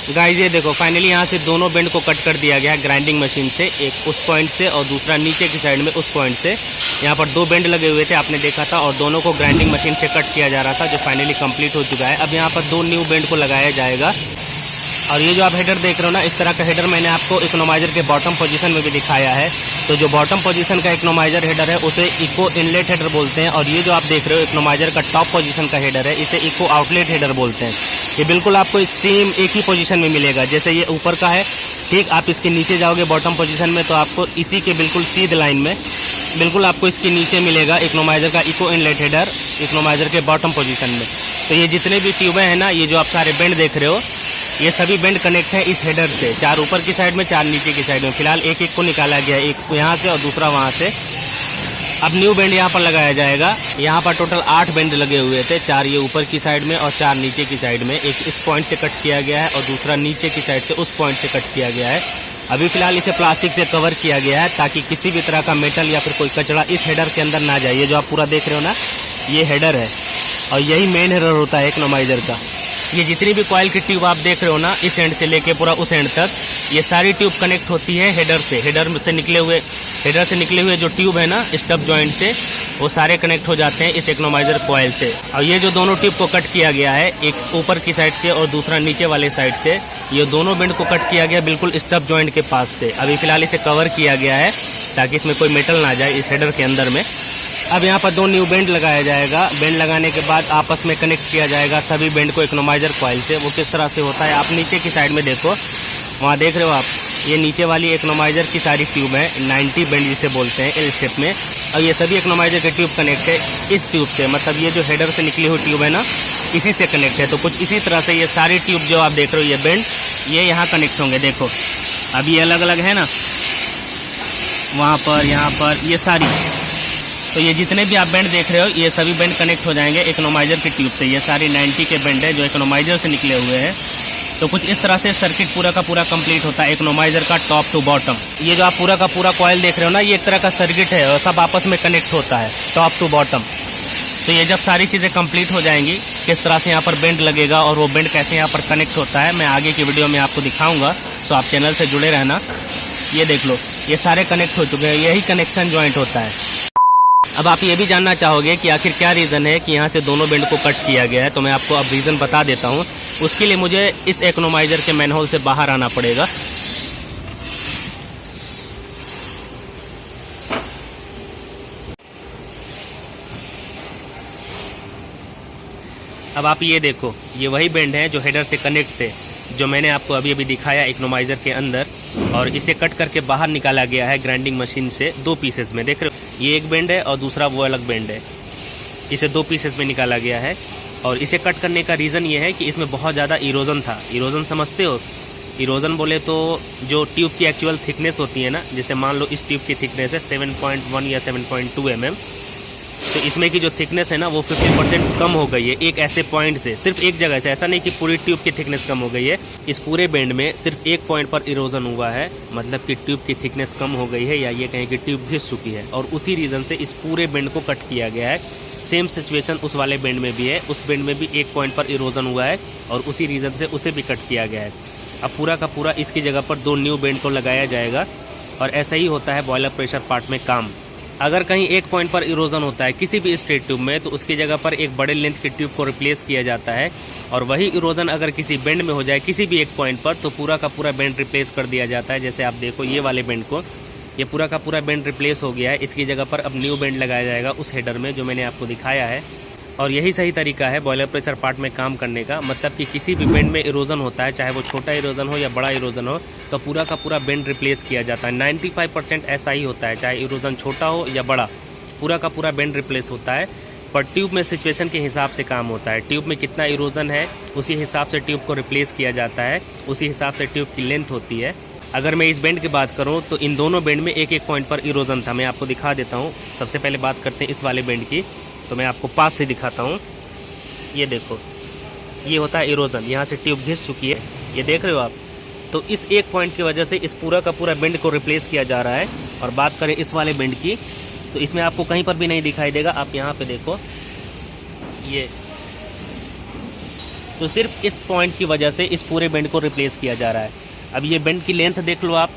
Guys ये देखो finally यहाँ से दोनों बेंड को कट कर दिया गया है ग्राइंडिंग मशीन से, एक उस पॉइंट से और दूसरा नीचे की साइड में उस पॉइंट से। यहाँ पर दो बेंड लगे हुए थे, आपने देखा था, और दोनों को ग्राइंडिंग मशीन से कट किया जा रहा था, जो फाइनली कंप्लीट हो चुका है। अब यहाँ पर दो न्यू बेंड को लगाया जाएगा। और ये जो आप हेडर देख रहे हो ना, इस तरह का हेडर मैंने आपको इकोनोमाइजर के बॉटम पोजीशन में भी दिखाया है। तो जो बॉटम पोजीशन का इकोनोमाइजर हेडर है उसे इको इनलेट हेडर बोलते हैं, और ये जो आप देख रहे हो इकोनोमाइजर का टॉप पोजीशन का हेडर है, इसे इको आउटलेट हेडर बोलते हैं। ये बिल्कुल आपको सेम एक ही पोजीशन में मिलेगा, जैसे ये ऊपर का है, ठीक। आप इसके नीचे जाओगे बॉटम पोजीशन में तो आपको इसी के बिल्कुल सीध लाइन में बिल्कुल आपको इसके नीचे मिलेगा इकोनोमाइजर का इको इनलेट हेडर इकोनोमाइजर के बॉटम पोजीशन में। तो ये जितने भी ट्यूबें हैं ना, ये जो आप सारे बेंड देख रहे हो, ये सभी बेंड कनेक्ट है इस हेडर से, चार ऊपर की साइड में, चार नीचे की साइड में। फिलहाल एक एक को निकाला गया है, एक यहाँ से और दूसरा वहाँ से। अब न्यू बेंड यहाँ पर लगाया जाएगा। यहाँ पर टोटल 8 बेंड लगे हुए थे, 4 ये ऊपर की साइड में और 4 नीचे की साइड में। एक इस पॉइंट से कट किया गया है और दूसरा नीचे की साइड से उस पॉइंट से कट किया गया है। अभी फिलहाल इसे प्लास्टिक से कवर किया गया है ताकि किसी भी तरह का मेटल या फिर कोई कचरा इस हेडर के अंदर ना जाए। ये जो आप पूरा देख रहे हो ना, ये हेडर है और यही मेन हेडर होता है इकोनोमाइजर का। ये जितनी भी कॉइल की ट्यूब आप देख रहे हो ना, इस एंड से लेके पूरा उस एंड तक, ये सारी ट्यूब कनेक्ट होती है हेडर से। हेडर से निकले हुए जो ट्यूब है ना स्टब जॉइंट से, वो सारे कनेक्ट हो जाते हैं इस इकोनोमाइजर कॉइल से। और ये जो दोनों ट्यूब को कट किया गया है, एक ऊपर की साइड से और दूसरा नीचे वाले साइड से, ये दोनों बेंड को कट किया गया बिल्कुल स्टब जॉइंट के पास से। अभी फिलहाल इसे कवर किया गया है ताकि इसमें कोई मेटल ना जाए इस हेडर के अंदर में। अब यहाँ पर दो न्यू बेंड लगाया जाएगा। बेंड लगाने के बाद आपस में कनेक्ट किया जाएगा सभी बेंड को इकोनोमाइजर कॉइल से। वो किस तरह से होता है, आप नीचे की साइड में देखो, वहाँ देख रहे हो आप, ये नीचे वाली इकोनोमाइजर की सारी ट्यूब है, 90 बेंड जिसे बोलते हैं, एल शेप में। और ये सभी इकोनोमाइजर के ट्यूब कनेक्ट है इस ट्यूब से, मतलब ये जो हेडर से निकली हुई ट्यूब है ना, इसी से कनेक्ट है। तो कुछ इसी तरह से ये सारी ट्यूब जो आप देख रहे हो, ये बेंड, ये यहाँ कनेक्ट होंगे। देखो अब ये अलग अलग है ना, वहाँ पर, यहाँ पर, ये सारी। तो ये जितने भी आप बेंड देख रहे हो, ये सभी बेंड कनेक्ट हो जाएंगे इकोनोमाइजर की ट्यूब से। ये सारी 90 के बेंड है जो इकोनोमाइजर से निकले हुए हैं। तो कुछ इस तरह से सर्किट पूरा का पूरा कंप्लीट होता है इकोनोमाइजर का टॉप टू बॉटम। ये जो आप पूरा का पूरा कॉइल देख रहे हो ना, ये एक तरह का सर्किट है और सब आपस में कनेक्ट होता है टॉप टू बॉटम। तो ये जब सारी चीज़ें कंप्लीट हो जाएंगी, किस तरह से यहाँ पर बेंड लगेगा और वो बेंड कैसे यहाँ पर कनेक्ट होता है, मैं आगे की वीडियो में आपको दिखाऊँगा। तो आप चैनल से जुड़े रहना। ये देख लो, ये सारे कनेक्ट हो चुके हैं, यही कनेक्शन जॉइंट होता है। अब आप ये भी जानना चाहोगे कि आखिर क्या रीज़न है कि यहाँ से दोनों बेंड को कट किया गया है, तो मैं आपको अब रीज़न बता देता हूँ। उसके लिए मुझे इस इकोनोमाइजर के मैनहोल से बाहर आना पड़ेगा। अब आप ये देखो, ये वही बेंड है जो हेडर से कनेक्ट थे, जो मैंने आपको अभी अभी दिखाया इकोनोमाइजर के अंदर, और इसे कट करके बाहर निकाला गया है ग्राइंडिंग मशीन से 2 पीसेस में। देख रहे हो, ये एक बेंड है और दूसरा वो अलग बेंड है। इसे 2 पीसेस में निकाला गया है। और इसे कट करने का रीज़न ये है कि इसमें बहुत ज़्यादा इरोजन था। इरोजन समझते हो? इरोजन बोले तो जो ट्यूब की एक्चुअल थिकनेस होती है ना, जैसे मान लो इस ट्यूब की थिकनेस है 7.1 या 7.2 mm, तो इसमें की जो थिकनेस है ना, वो 50% कम हो गई है एक ऐसे पॉइंट से, सिर्फ एक जगह से। ऐसा नहीं कि पूरी ट्यूब की थिकनेस कम हो गई है, इस पूरे बेंड में सिर्फ एक पॉइंट पर इरोजन हुआ है, मतलब कि ट्यूब की थिकनेस कम हो गई है, या ये कहें कि ट्यूब घिस चुकी है, और उसी रीज़न से इस पूरे बेंड को कट किया गया है। सेम सिचुएशन उस वाले बेंड में भी है, उस बेंड में भी एक पॉइंट पर इरोजन हुआ है और उसी रीज़न से उसे भी कट किया गया है। अब पूरा का पूरा इसकी जगह पर 2 न्यू बेंड को लगाया जाएगा। और ऐसा ही होता है बॉयलर प्रेशर पार्ट में काम। अगर कहीं एक पॉइंट पर इरोजन होता है किसी भी स्ट्रेट ट्यूब में, तो उसकी जगह पर एक बड़े लेंथ की ट्यूब को रिप्लेस किया जाता है। और वही इरोजन अगर किसी बेंड में हो जाए किसी भी एक पॉइंट पर, तो पूरा का पूरा बेंड रिप्लेस कर दिया जाता है। जैसे आप देखो ये वाले बेंड को, ये पूरा का पूरा बेंड रिप्लेस हो गया है। इसकी जगह पर अब न्यू बेंड लगाया जाएगा उस हेडर में जो मैंने आपको दिखाया है। और यही सही तरीका है बॉयलर प्रेशर पार्ट में काम करने का। मतलब कि किसी भी बेंड में इरोजन होता है, चाहे वो छोटा इरोजन हो या बड़ा इरोजन हो, तो पूरा का पूरा बेंड रिप्लेस किया जाता है। 95% ऐसा ही होता है, चाहे इरोजन छोटा हो या बड़ा, पूरा का पूरा बेंड रिप्लेस होता है। पर ट्यूब में सिचुएशन के हिसाब से काम होता है। ट्यूब में कितना इरोजन है उसी हिसाब से ट्यूब को रिप्लेस किया जाता है, उसी हिसाब से ट्यूब की लेंथ होती है। अगर मैं इस बेंड की बात करूं तो इन दोनों बेंड में एक एक पॉइंट पर इरोजन था। मैं आपको दिखा देता हूं। सबसे पहले बात करते हैं इस वाले बेंड की, तो मैं आपको पास से दिखाता हूं। ये देखो, ये होता है इरोजन, यहाँ से ट्यूब घिस चुकी है, ये देख रहे हो आप। तो इस एक पॉइंट की वजह से इस पूरा का पूरा बेंड को रिप्लेस किया जा रहा है। और बात करें इस वाले बेंड की, तो इसमें आपको कहीं पर भी नहीं दिखाई देगा। आप यहाँ पे देखो, ये तो सिर्फ इस पॉइंट की वजह से इस पूरे बेंड को रिप्लेस किया जा रहा है। अब ये बेंड की लेंथ देख लो आप,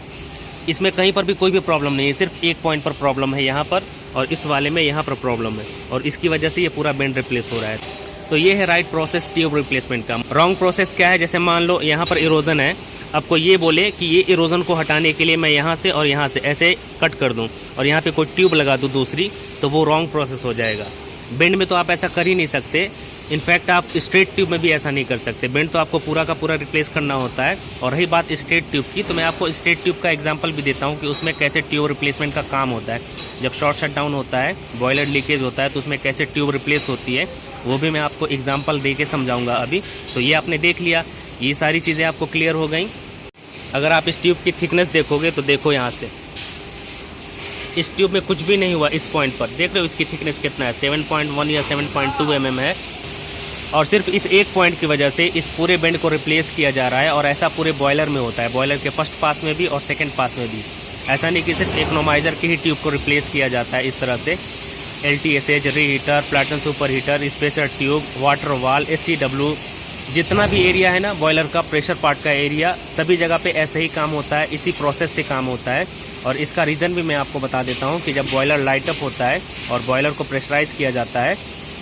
इसमें कहीं पर भी कोई भी प्रॉब्लम नहीं है, सिर्फ एक पॉइंट पर प्रॉब्लम है यहाँ पर, और इस वाले में यहाँ पर प्रॉब्लम है, और इसकी वजह से ये पूरा बेंड रिप्लेस हो रहा है। तो ये है राइट प्रोसेस ट्यूब रिप्लेसमेंट का। रॉन्ग प्रोसेस क्या है, जैसे मान लो यहाँ पर इरोजन है, आपको ये बोले कि ये इरोजन को हटाने के लिए मैं यहाँ से और यहाँ से ऐसे कट कर दूँ और यहाँ पे कोई ट्यूब लगा दूँ दूसरी, तो वो रॉन्ग प्रोसेस हो जाएगा। बेंड में तो आप ऐसा कर ही नहीं सकते, इनफैक्ट आप स्ट्रेट ट्यूब में भी ऐसा नहीं कर सकते। बेंड तो आपको पूरा का पूरा रिप्लेस करना होता है। और रही बात स्ट्रेट ट्यूब की, तो मैं आपको स्ट्रेट ट्यूब का एग्जांपल भी देता हूँ कि उसमें कैसे ट्यूब रिप्लेसमेंट का काम होता है। जब शॉर्ट शट डाउन होता है, बॉयलर लीकेज होता है, तो उसमें कैसे ट्यूब रिप्लेस होती है वो भी मैं आपको एग्जाम्पल दे के समझाऊँगा अभी। तो ये आपने देख लिया, ये सारी चीज़ें आपको क्लियर हो गई। अगर आप इस ट्यूब की थिकनेस देखोगे तो देखो यहाँ से इस ट्यूब में कुछ भी नहीं हुआ। इस पॉइंट पर देख रहे हो इसकी थिकनेस कितना है, 7.1 या 7.2 mm है, और सिर्फ इस एक पॉइंट की वजह से इस पूरे बेंड को रिप्लेस किया जा रहा है। और ऐसा पूरे बॉयलर में होता है, बॉयलर के फर्स्ट पास में भी और सेकंड पास में भी। ऐसा नहीं कि सिर्फ इकोनोमाइज़र की ही ट्यूब को रिप्लेस किया जाता है। इस तरह से LTSH, reheater, platen super heater, spacer tube, water wall, SCW, जितना भी एरिया है ना बॉयलर का, प्रेशर पार्ट का एरिया, सभी जगह पे ऐसे ही काम होता है, इसी प्रोसेस से काम होता है। और इसका रीज़न भी मैं आपको बता देता हूँ कि जब बॉयलर लाइट अप होता है और बॉयलर को प्रेशराइज़ किया जाता है,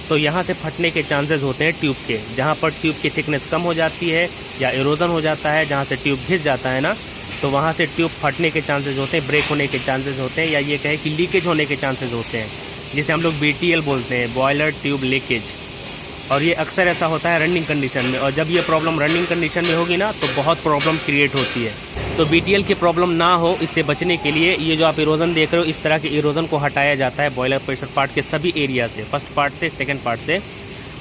तो यहाँ से फटने के चांसेस होते हैं ट्यूब के। जहाँ पर ट्यूब की थिकनेस कम हो जाती है या इरोजन हो जाता है, जहाँ से ट्यूब घिस जाता है ना, तो वहाँ से ट्यूब फटने के चांसेस होते हैं, ब्रेक होने के चांसेस होते हैं, या ये कहें कि लीकेज होने के चांसेस होते हैं, जिसे हम लोग BTL बोलते हैं, बॉयलर ट्यूब लीकेज। और ये अक्सर ऐसा होता है रनिंग कंडीशन में, और जब ये प्रॉब्लम रनिंग कंडीशन में होगी ना तो बहुत प्रॉब्लम क्रिएट होती है। तो BTL की प्रॉब्लम ना हो, इससे बचने के लिए ये जो आप इरोजन देख रहे हो, इस तरह के इरोजन को हटाया जाता है बॉयलर प्रेशर पार्ट के सभी एरिया से, फर्स्ट पार्ट से, सेकंड पार्ट से।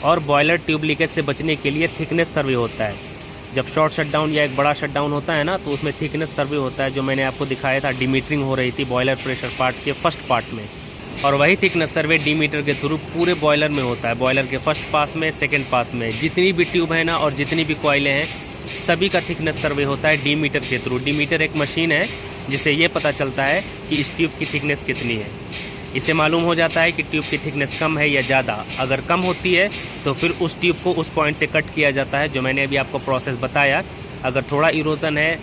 और बॉयलर ट्यूब लीकेज से बचने के लिए थिकनेस सर्वे होता है। जब शॉर्ट शटडाउन या एक बड़ा शटडाउन होता है ना, तो उसमें थिकनेस सर्वे होता है, जो मैंने आपको दिखाया था, डिमीटरिंग हो रही थी बॉयलर प्रेशर पार्ट के फर्स्ट पार्ट में। और वही थिकनेस सर्वे डीमीटर के थ्रू पूरे बॉयलर में होता है, बॉयलर के फर्स्ट पास में, सेकंड पास में, जितनी भी ट्यूब है ना और जितनी भी कॉइलें हैं, सभी का थिकनेस सर्वे होता है डीमीटर के थ्रू। डीमीटर एक मशीन है जिससे ये पता चलता है कि इस ट्यूब की थिकनेस कितनी है। इससे मालूम हो जाता है कि ट्यूब की थिकनेस कम है या ज़्यादा। अगर कम होती है तो फिर उस ट्यूब को उस पॉइंट से कट किया जाता है, जो मैंने अभी आपको प्रोसेस बताया। अगर थोड़ा इरोजन है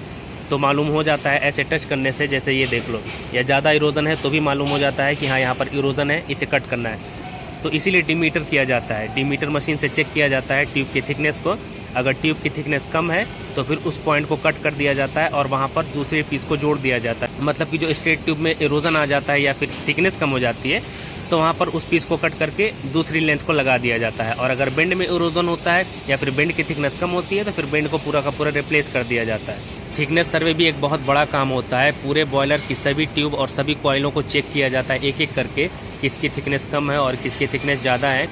तो मालूम हो जाता है ऐसे टच करने से, जैसे ये देख लो, या ज़्यादा इरोजन है तो भी मालूम हो जाता है कि हाँ यहाँ पर इरोजन है, इसे कट करना है। तो इसीलिए डीमीटर किया जाता है, डीमीटर मशीन से चेक किया जाता है ट्यूब की थिकनेस को। अगर ट्यूब की थिकनेस कम है तो फिर उस पॉइंट को कट कर दिया जाता है और वहाँ पर दूसरे पीस को जोड़ दिया जाता है। मतलब कि जो स्ट्रेट ट्यूब में इरोजन आ जाता है या फिर थिकनेस कम हो जाती है, तो वहाँ पर उस पीस को कट करके दूसरी लेंथ को लगा दिया जाता है। और अगर बेंड में इरोजन होता है या फिर बेंड की थिकनेस कम होती है, तो फिर बेंड को पूरा का पूरा रिप्लेस कर दिया जाता है। थिकनेस सर्वे भी एक बहुत बड़ा काम होता है। पूरे बॉयलर की सभी ट्यूब और सभी कॉइलों को चेक किया जाता है एक एक करके, किसकी थिकनेस कम है और किसकी थिकनेस ज़्यादा है।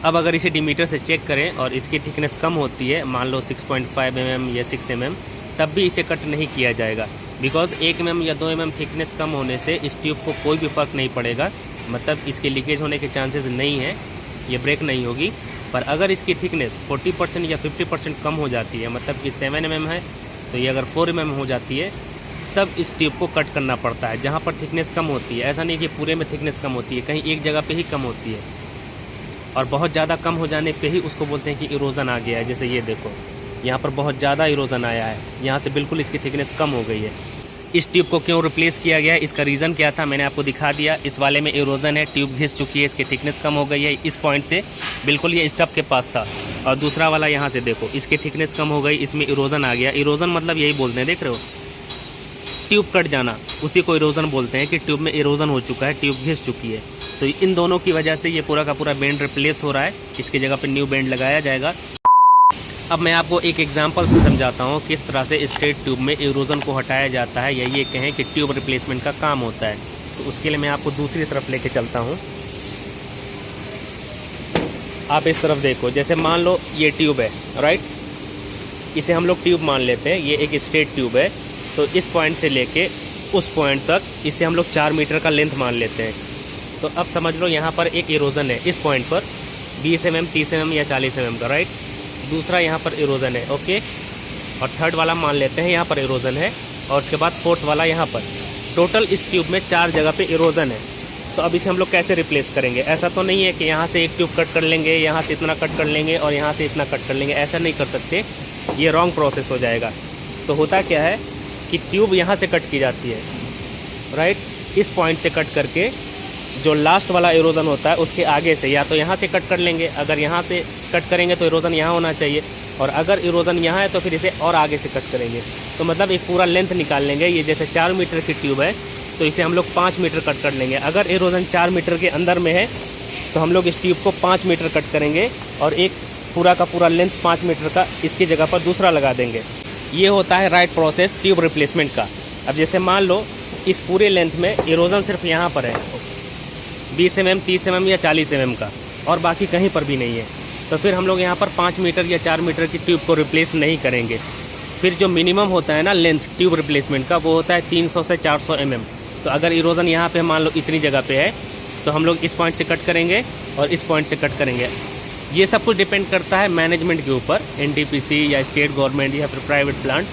अब अगर इसे डीमीटर से चेक करें और इसकी थिकनेस कम होती है, मान लो 6.5 mm या 6 mm, तब भी इसे कट नहीं किया जाएगा। बिकॉज 1 mm या 2 mm थिकनेस कम होने से इस ट्यूब को कोई भी फ़र्क नहीं पड़ेगा, मतलब इसके लीकेज होने के चांसेस नहीं है, ये ब्रेक नहीं होगी। पर अगर इसकी थिकनेस 40% या 50% कम हो जाती है, मतलब कि 7 mm है तो ये अगर 4 mm हो जाती है, तब इस ट्यूब को कट करना पड़ता है, जहाँ पर थिकनेस कम होती है। ऐसा नहीं कि पूरे में थिकनेस कम होती है, कहीं एक जगह पे ही कम होती है। और बहुत ज़्यादा कम हो जाने पे ही उसको बोलते हैं कि इरोजन आ गया है। जैसे ये देखो, यहाँ पर बहुत ज़्यादा इरोजन आया है, यहाँ से बिल्कुल इसकी थिकनेस कम हो गई है। इस ट्यूब को क्यों रिप्लेस किया गया है, इसका रीज़न क्या था, मैंने आपको दिखा दिया। इस वाले में इरोजन है, ट्यूब घिस चुकी है, इसकी थिकनेस कम हो गई है, इस पॉइंट से बिल्कुल ये स्टब के पास था। और दूसरा वाला यहाँ से देखो, इसकी थिकनेस कम हो गई, इसमें इरोजन आ गया। इरोजन मतलब यही बोलते हैं, देख रहे हो, ट्यूब कट जाना, उसी को इरोजन बोलते हैं कि ट्यूब में इरोजन हो चुका है, ट्यूब घिस चुकी है। तो इन दोनों की वजह से ये पूरा का पूरा बेंड रिप्लेस हो रहा है, इसकी जगह पे न्यू बेंड लगाया जाएगा। अब मैं आपको एक एग्जांपल से समझाता हूँ किस तरह से स्ट्रेट ट्यूब में इरोजन को हटाया जाता है, या ये कहें कि ट्यूब रिप्लेसमेंट का काम होता है। तो उसके लिए मैं आपको दूसरी तरफ लेके चलता हूँ। आप इस तरफ देखो, जैसे मान लो ये ट्यूब है, राइट, इसे हम लोग ट्यूब मान लेते हैं, ये एक स्ट्रेट ट्यूब है। तो इस पॉइंट से लेके उस पॉइंट तक इसे हम लोग 4 मीटर का लेंथ मान लेते हैं। तो अब समझ लो यहाँ पर एक इरोजन है, इस पॉइंट पर 20 mm, 30 mm या 40 mm का, राइट। दूसरा यहाँ पर इरोजन है, ओके। और थर्ड वाला मान लेते हैं यहाँ पर इरोजन है, और उसके बाद फोर्थ वाला यहाँ पर। टोटल इस ट्यूब में 4 जगह पे इरोजन है। तो अब इसे हम लोग कैसे रिप्लेस करेंगे? ऐसा तो नहीं है कि यहाँ से एक ट्यूब कट कर लेंगे, यहाँ से इतना कट कर लेंगे और यहाँ से इतना कट कर लेंगे, ऐसा नहीं कर सकते, ये रॉन्ग प्रोसेस हो जाएगा। तो होता क्या है कि ट्यूब यहाँ से कट की जाती है, राइट, इस पॉइंट से कट करके जो लास्ट वाला इरोजन होता है उसके आगे से, या तो यहाँ से कट कर लेंगे, अगर यहाँ से कट करेंगे तो इरोजन यहाँ होना चाहिए, और अगर इरोजन यहाँ है तो फिर इसे और आगे से कट करेंगे। तो मतलब एक पूरा लेंथ निकाल लेंगे। ये जैसे 4 मीटर की ट्यूब है तो इसे हम लोग 5 मीटर कट कर लेंगे। अगर इरोजन 4 मीटर के अंदर में है तो हम लोग इस ट्यूब को 5 मीटर कट करेंगे और एक पूरा का पूरा लेंथ 5 मीटर का इसकी जगह पर दूसरा लगा देंगे। ये होता है राइट प्रोसेस ट्यूब रिप्लेसमेंट का। अब जैसे मान लो इस पूरे लेंथ में इरोजन सिर्फ यहाँ पर है 20 mm, 30 mm या 40 mm का, और बाकी कहीं पर भी नहीं है, तो फिर हम लोग यहाँ पर 5 मीटर या 4 मीटर की ट्यूब को रिप्लेस नहीं करेंगे। फिर जो मिनिमम होता है ना लेंथ ट्यूब रिप्लेसमेंट का, वो होता है 300 से 400 mm। तो अगर इरोजन यहाँ पे मान लो इतनी जगह पे है तो हम लोग इस पॉइंट से कट करेंगे और इस पॉइंट से कट करेंगे। ये सब कुछ डिपेंड करता है मैनेजमेंट के ऊपर, NTPC या स्टेट गवर्नमेंट या फिर प्राइवेट प्लांट,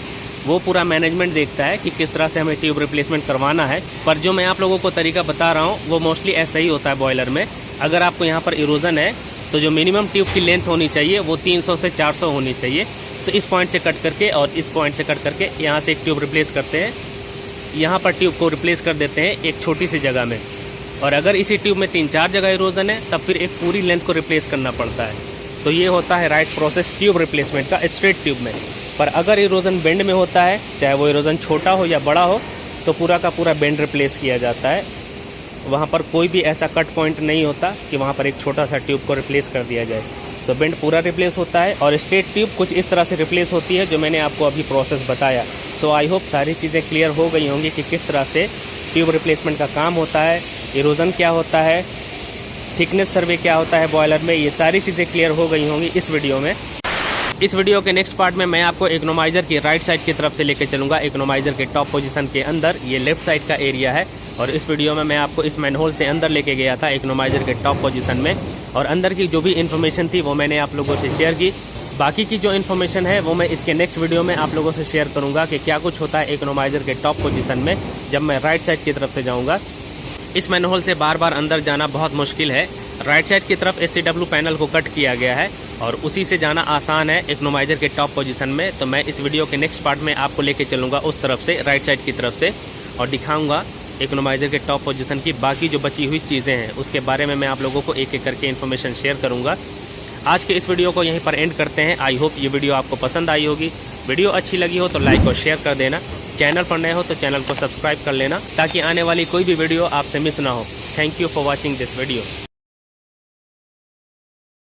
वो पूरा मैनेजमेंट देखता है कि किस तरह से हमें ट्यूब रिप्लेसमेंट करवाना है। पर जो मैं आप लोगों को तरीका बता रहा हूँ वो मोस्टली ऐसा ही होता है बॉयलर में। अगर आपको यहाँ पर इरोजन है तो जो मिनिमम ट्यूब की लेंथ होनी चाहिए वो 300 से 400 होनी चाहिए। तो इस पॉइंट से कट करके और इस पॉइंट से कट करके यहाँ से एक ट्यूब रिप्लेस करते हैं, यहाँ पर ट्यूब को रिप्लेस कर देते हैं एक छोटी सी जगह में। और अगर इसी ट्यूब में 3-4 जगह इरोजन है तब फिर एक पूरी लेंथ को रिप्लेस करना पड़ता है। तो ये होता है राइट प्रोसेस ट्यूब रिप्लेसमेंट का स्ट्रेट ट्यूब में। पर अगर इरोजन बेंड में होता है, चाहे वो इरोजन छोटा हो या बड़ा हो, तो पूरा का पूरा बेंड रिप्लेस किया जाता है। वहाँ पर कोई भी ऐसा कट पॉइंट नहीं होता कि वहाँ पर एक छोटा सा ट्यूब को रिप्लेस कर दिया जाए। सो बेंड पूरा रिप्लेस होता है और स्ट्रेट ट्यूब कुछ इस तरह से रिप्लेस होती है जो मैंने आपको अभी प्रोसेस बताया। सो आई होप सारी चीज़ें क्लियर हो गई होंगी कि किस तरह से ट्यूब रिप्लेसमेंट का काम होता है, इरोजन क्या होता है, थिकनेस सर्वे क्या होता है बॉयलर में। ये सारी चीज़ें क्लियर हो गई होंगी इस वीडियो में। इस वीडियो के नेक्स्ट पार्ट में मैं आपको इकोनोमाइज़र की राइट साइड की तरफ से लेकर चलूँगा। इकोनोमाइज़र के टॉप पोजीशन के अंदर ये लेफ्ट साइड का एरिया है, और इस वीडियो में मैं आपको इस मैनहोल से अंदर लेके गया था इकोनोमाइज़र के टॉप पोजीशन में, और अंदर की जो भी इन्फॉर्मेशन थी वो मैंने आप लोगों से शेयर की। बाकी की जो इन्फॉर्मेशन है वो मैं इसके नेक्स्ट वीडियो में आप लोगों से शेयर करूँगा कि क्या कुछ होता है इकोनोमाइज़र के टॉप पोजीशन में जब मैं राइट साइड की तरफ से जाऊँगा। इस मैनहोल से बार बार अंदर जाना बहुत मुश्किल है। राइट साइड की तरफ SCW पैनल को कट किया गया है और उसी से जाना आसान है इकोनोमाइज़र के टॉप पोजीशन में। तो मैं इस वीडियो के नेक्स्ट पार्ट में आपको लेके चलूँगा उस तरफ से, राइट साइड की तरफ से, और दिखाऊँगा इकोनोमाइज़र के टॉप पोजीशन की बाकी जो बची हुई चीज़ें हैं उसके बारे में मैं आप लोगों को एक एक करके इन्फॉर्मेशन शेयर करूँगा। आज के इस वीडियो को यहीं पर एंड करते हैं। आई होप ये वीडियो आपको पसंद आई होगी। वीडियो अच्छी लगी हो तो लाइक और शेयर कर देना। चैनल पर नए हो तो चैनल को सब्सक्राइब कर लेना ताकि आने वाली कोई भी वीडियो आपसे मिस ना हो। Thank you for watching this video.